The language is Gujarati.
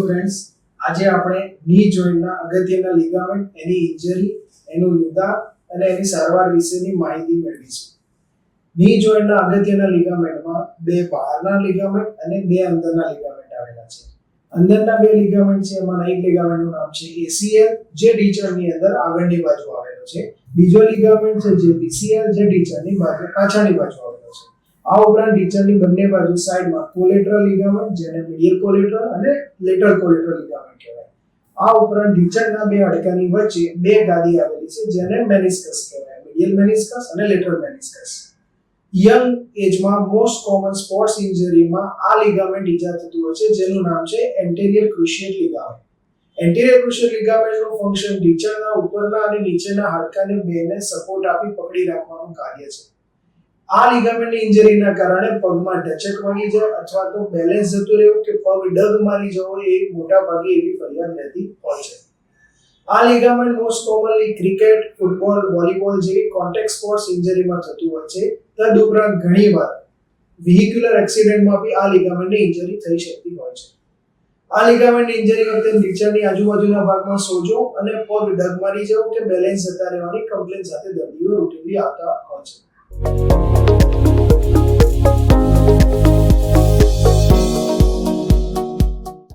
ફ્રેન્ડ્સ, આજે આપણે ની જોઈન્ટના અગત્યના લિગામેન્ટ, એની ઇન્જરી, એનું નિદાન અને એની સારવાર વિશેની માહિતી મેળવીશું. ની જોઈન્ટના અગત્યના લિગામેન્ટમાં બે બહારના લિગામેન્ટ અને બે અંદરના લિગામેન્ટ આવેલા છે. અંદરના બે લિગામેન્ટ છે, એમાં એક લિગામેન્ટનું નામ છે ACL, જે ઢીંચણની અંદર આગળની બાજુ આવેલો છે. બીજો લિગામેન્ટ છે જે PCL, જે ઢીંચણની બાજુ પાછળની બાજુ આવેલો છે. આ ઉપરાંત ઢીંચણની બંને બાજુ સાઈડમાં કોલેટરલ લિગામેન્ટ, જેને મીડિયલ કોલેટરલ અને લેટરલ કોલેટરલ લિગામેન્ટ કહેવાય. આ ઉપરાંત ઢીંચણના બે હાડકાની વચ્ચે બે ગાદી આવેલી છે, જેને મેનિસ્કસ કહેવાય, મીડિયલ મેનિસ્કસ અને લેટરલ મેનિસ્કસ. યંગ એજમાં મોસ્ટ કોમન સ્પોર્ટ્સ ઇન્જરીમાં આ લિગામેન્ટ ઈજા થતું હોય છે, જેનું નામ છે એન્ટેરિયર ક્રુશિયેટ લિગામેન્ટ. એન્ટેરિયર ક્રુશિયેટ લિગામેન્ટનું ફંક્શન ઢીંચણના ઉપરના અને નીચેના હાડકાને બેને સપોર્ટ આપી પકડી રાખવાનું કાર્ય છે. આ લિગામેન્ટની ઇન્જરીના કારણે પગમાં ઢચક વાગી જાય અથવા તો બેલેન્સ જતું રહેવું કે પગ ડગ મારી જવો એ મોટા ભાગે એવી ફરિયાદ રહેતી હોય છે. આ ligament most commonly cricket, football, volleyball જેવી કોન્ટેક્ટ સ્પોર્ટ્સ ઇન્જરીમાં થતું હોય છે. તદુપરાંત ઘણીવાર વેહિક્યુલર એક્સિડન્ટમાં બી આ લિગામેન્ટની ઇન્જરી થઈ શકતી હોય છે. આ લિગામેન્ટની ઇન્જરી વખતે ઢીંચણની આજુબાજુના ભાગમાં સોજો અને પગ ડગ મારી જવું કે બેલેન્સ જતા રહેવાની કમ્પ્લેન સાથે દર્દીઓ રૂટીનલી આવતા હોય છે.